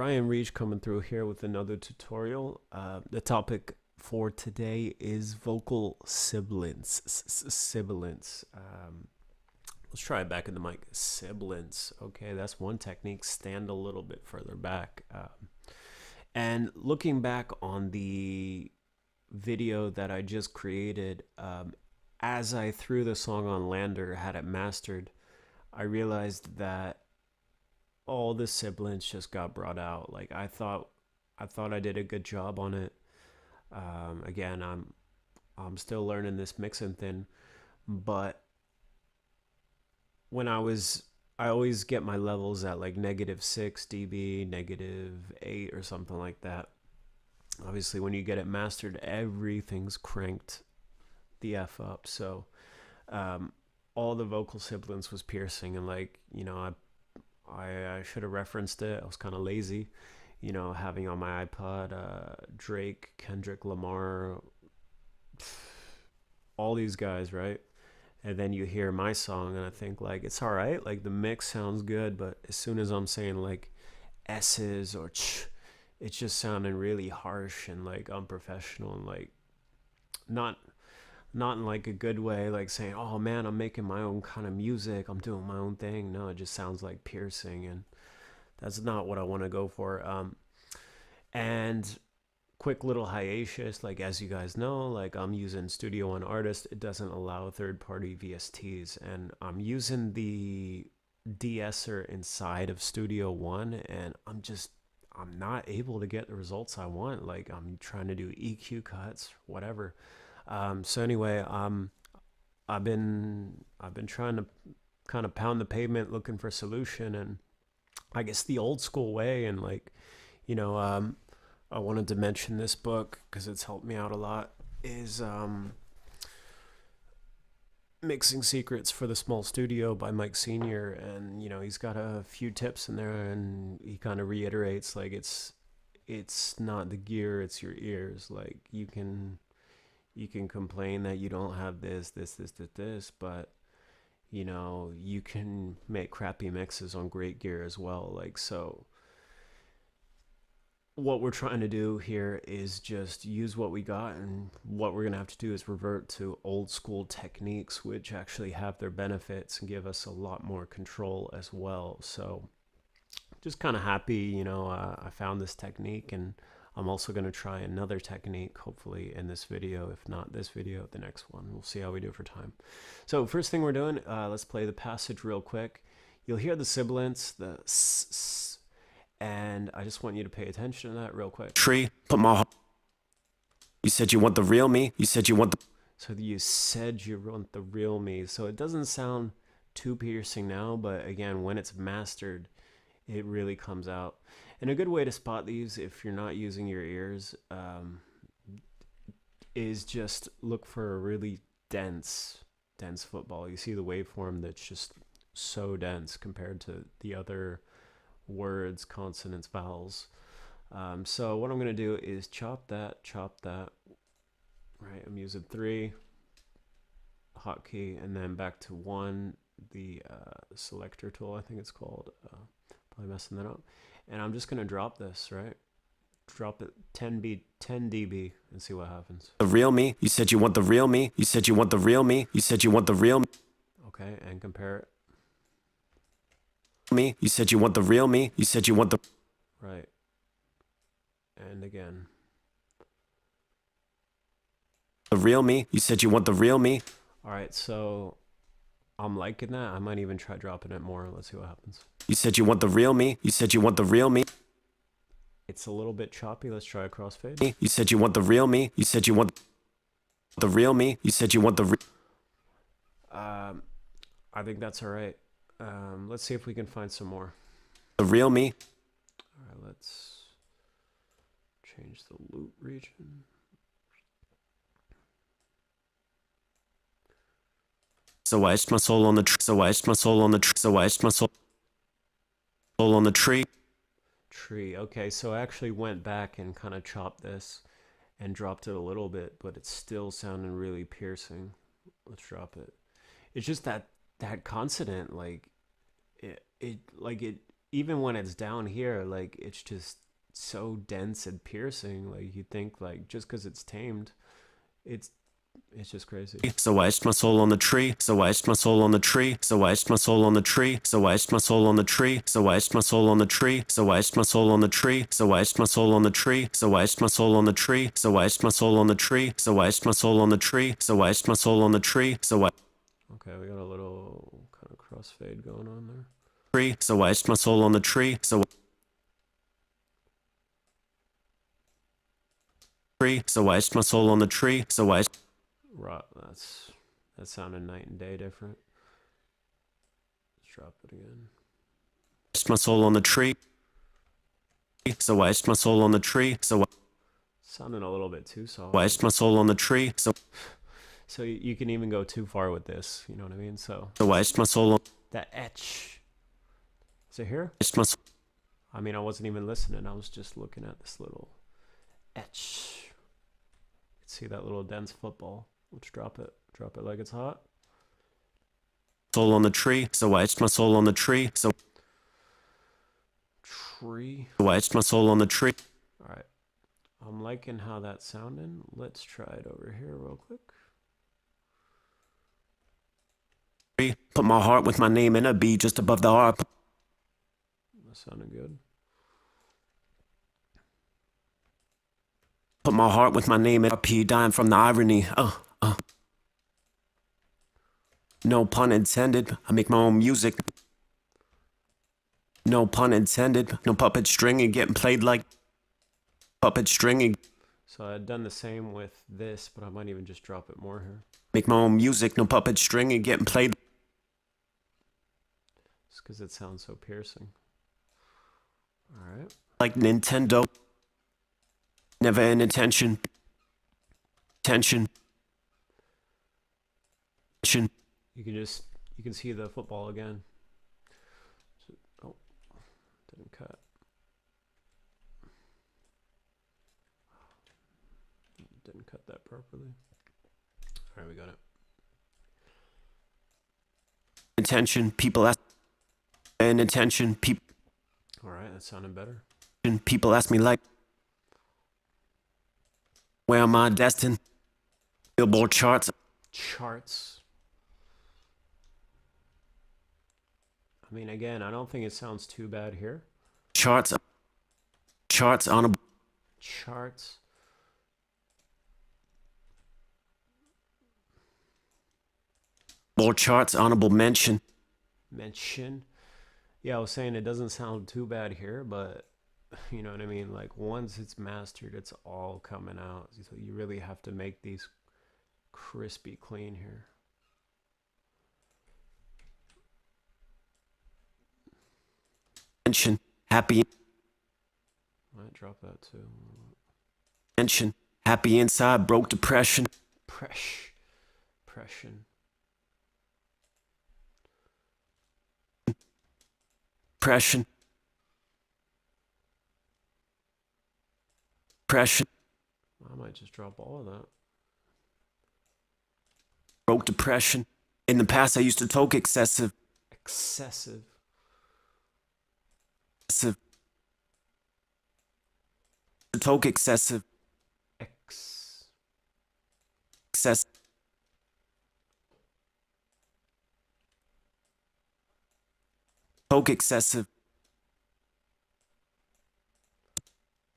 Ryan Reach coming through here with another tutorial. The topic for today is vocal sibilance. Sibilance. Let's try it back in the mic. Sibilance. Okay, that's one technique. Stand a little bit further back. And looking back on the video that I just created, as I threw the song on Lander, had it mastered, I realized that all the sibilance just got brought out. Like I thought I did a good job on it. Again, I'm still learning this mixing thing, but when I always get my levels at like -6 dB, -8 or something like that. Obviously, when you get it mastered, everything's cranked the F up. So all the vocal sibilance was piercing, and like, I should have referenced it. I was kind of lazy, having on my iPod Drake, Kendrick Lamar, all these guys, right? And then you hear my song, and I think like it's all right, like the mix sounds good, but as soon as I'm saying like S's or ch, it's just sounding really harsh and like unprofessional and like not not in like a good way, like saying, oh man, I'm making my own kind of music, I'm doing my own thing. No, it just sounds like piercing, and that's not what I want to go for. And quick little hiatus, like as you guys know, like I'm using Studio One Artist. It doesn't allow third-party VSTs, and I'm using the de-esser inside of Studio One, and I'm not able to get the results I want. Like I'm trying to do EQ cuts, whatever. So anyway, I've been trying to kind of pound the pavement looking for a solution, and I guess the old school way, and like, you know, I wanted to mention this book because it's helped me out a lot, is Mixing Secrets for the Small Studio by Mike Senior. And he's got a few tips in there, and he kind of reiterates like it's not the gear, it's your ears. Like you can complain that you don't have this, but you can make crappy mixes on great gear as well. Like, so what we're trying to do here is just use what we got, and what we're gonna have to do is revert to old school techniques, which actually have their benefits and give us a lot more control as well. So just kind of happy, I found this technique, and I'm also going to try another technique, hopefully in this video. If not this video, the next one. We'll see how we do for time. So first thing we're doing, let's play the passage real quick. You'll hear the sibilance, the s, and I just want you to pay attention to that real quick. Tree, put my... You said you want the real me? You said you want the... So you said you want the real me. So it doesn't sound too piercing now, but again, when it's mastered, it really comes out. And a good way to spot these, if you're not using your ears, is just look for a really dense football. You see the waveform that's just so dense compared to the other words, consonants, vowels. So what I'm going to do is chop that. Right, I'm using 3 hotkey, and then back to 1, the selector tool, I think it's called. Probably messing that up. And I'm just going to drop this, right? Drop it 10 dB and see what happens. The real me? You said you want the real me? You said you want the real me? You said you want the real Okay, and compare it. Me? You said you want the real me? You said you want the... Right. And again. The real me? You said you want the real me? All right, so I'm liking that. I might even try dropping it more. Let's see what happens. You said you want the real me? You said you want the real me? It's a little bit choppy. Let's try a crossfade. You said you want the real me? You said you want the real me? You said you want the... I think that's all right. Let's see if we can find some more. The real me? All right, let's change the loop region. So I etched my soul on the tree. So I etched my soul on the tree. So I etched my soul on the tree. Okay, so I actually went back and kind of chopped this and dropped it a little bit, but it's still sounding really piercing. Let's drop it. It's just that consonant, like it even when it's down here, like it's just so dense and piercing. Like you think like just because it's tamed, it's it's just crazy. So I etched my soul on the tree. So I etched my soul on the tree. So I etched my soul on the tree. So I etched my soul on the tree. So I etched my soul on the tree. So I etched my soul on the tree. So I etched my soul on the tree. So I etched my soul on the tree. So I etched my soul on the tree. So I etched my soul on the tree. So I etched my soul on the tree. So I Okay, we got a little kind of crossfade going on there. tree. So I etched my soul on the tree. So tree. So I etched my soul on the tree. So I Right, that sounded night and day different. Let's drop it again. etched my soul on the tree. So I etched my soul on the tree. So Sounding a little bit too soft. I etched my soul on the tree. So you can even go too far with this. You know what I mean? So I etched my soul on that etch. Is it here? etched my soul. I mean, I wasn't even listening. I was just looking at this little etch. You can see that little dense football. Let's drop it. Drop it like it's hot. Soul on the tree. So I etched my soul on the tree. So Tree. I etched my soul on the tree. All right. I'm liking how that's sounding. Let's try it over here real quick. Put my heart with my name in a B just above the R. That sounded good. Put my heart with my name in a P, dying from the irony. No pun intended. I make my own music. No pun intended. No puppet stringing getting played like puppet stringing. So I had done the same with this, but I might even just drop it more here. Make my own music. No puppet stringing getting played. Just because it sounds so piercing. All right. Like Nintendo. Never in attention. Tension. Tension. You can see the football again. So, oh, didn't cut. Didn't cut that properly. All right, we got it. Attention. People ask. And attention. People. All right, that sounded better. People ask me like, where am I destined? Billboard charts. Charts. I mean, again, I don't think it sounds too bad here. Charts on a Charts. board charts, honorable mention. Mention. Yeah, I was saying it doesn't sound too bad here, but you know what I mean? Like once it's mastered, it's all coming out. So you really have to make these crispy clean here. Mention. Happy Might drop that too. mention. Happy inside, broke depression. Pression. Depression. Depression. I might just drop all of that. Broke depression. In the past, I used to talk excessive. Excessive. Talk excessive. Excess. Talk excessive.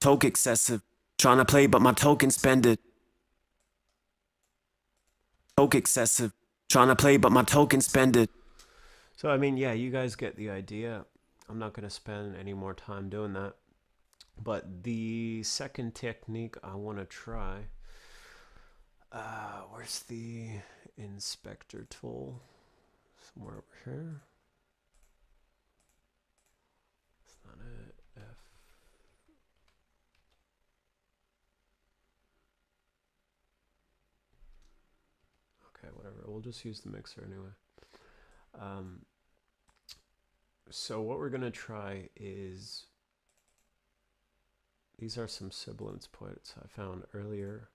Talk excessive. Trying to play, but my token spend it. Talk excessive. Trying to play, but my token spend it. So I mean, yeah, you guys get the idea. I'm not going to spend any more time doing that. But the second technique I want to try, where's the inspector tool? Somewhere over here. It's not it. F. Okay, whatever. We'll just use the mixer anyway. So what we're going to try is, these are some sibilance points I found earlier,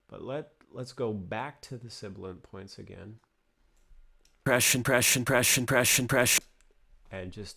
but let's go back to the sibilant points again. Pression. And just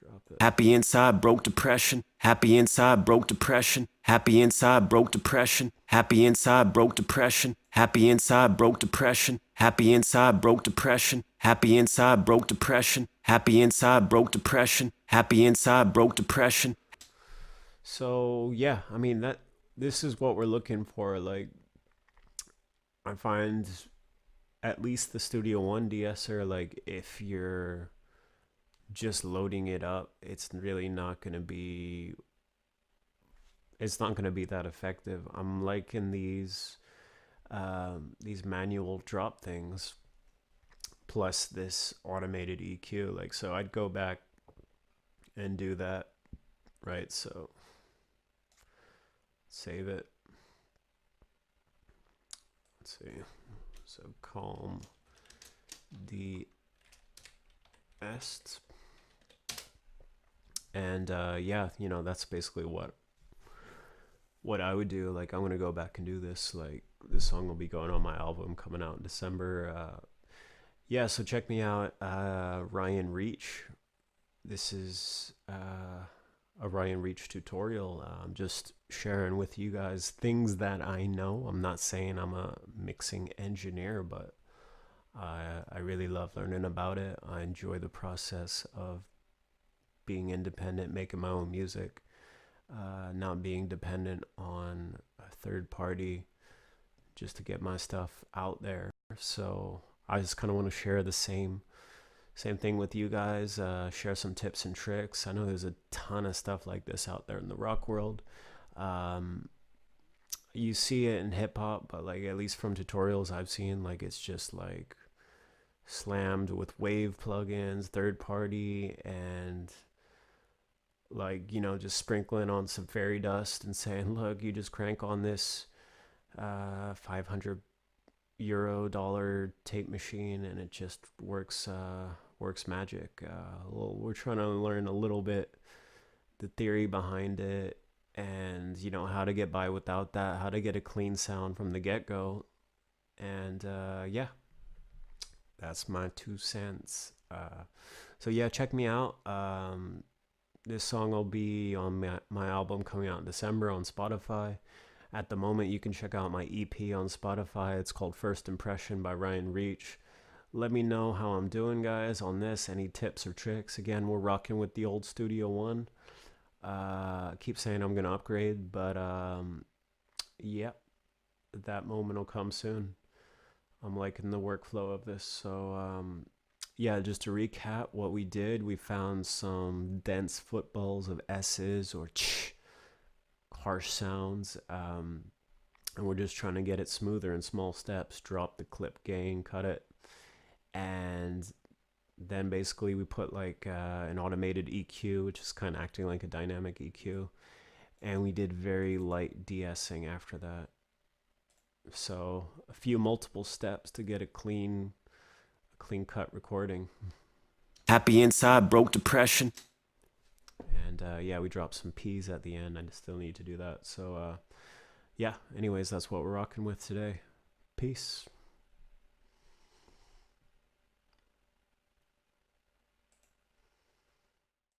Drop it. Happy inside, broke depression. Happy inside, broke depression. Happy inside, broke depression. Happy inside, broke depression. Happy inside, broke depression. Happy inside, broke depression. Happy inside, broke depression. Happy inside, broke depression. Happy inside, broke depression. So yeah, I mean that this is what we're looking for. Like I find at least the Studio One de-esser, like if you're just loading it up, it's really not gonna be it's not gonna be that effective. I'm liking these manual drop things plus this automated EQ. Like so I'd go back and do that, right? So save it. Let's see. So calm de-est. And yeah, you know, that's basically what I would do. Like I'm gonna go back and do this. Like this song will be going on my album coming out in December. Yeah, so check me out, Ryan Reach. This is a Ryan Reach tutorial. I'm just sharing with you guys things that I know. I'm not saying I'm a mixing engineer, but I really love learning about it. I enjoy the process of being independent, making my own music, not being dependent on a third party just to get my stuff out there. So I just kind of want to share the same thing with you guys, share some tips and tricks. I know there's a ton of stuff like this out there in the rock world. You see it in hip hop, but like at least from tutorials I've seen, like it's just like slammed with wave plugins, third party, and like, you know, just sprinkling on some fairy dust and saying, look, you just crank on this 500 euro dollar tape machine and it just works magic. Well, we're trying to learn a little bit the theory behind it, and you know how to get by without that, how to get a clean sound from the get-go. And yeah, that's my 2 cents. So yeah, check me out. This song will be on my album coming out in December on Spotify. At the moment, you can check out my EP on Spotify. It's called First Impression by Ryan Reach. Let me know how I'm doing, guys, on this. Any tips or tricks? Again, we're rocking with the old Studio One. Keep saying I'm going to upgrade, but yeah, that moment will come soon. I'm liking the workflow of this. So yeah, just to recap what we did, we found some dense footballs of S's or ch, harsh sounds, and we're just trying to get it smoother in small steps. Drop the clip gain, cut it, and then basically we put like an automated EQ, which is kind of acting like a dynamic EQ, and we did very light de-essing after that. So a few multiple steps to get a clean cut recording. Happy inside, broke depression. And yeah, we dropped some P's at the end. I still need to do that. So yeah, anyways, that's what we're rocking with today. Peace.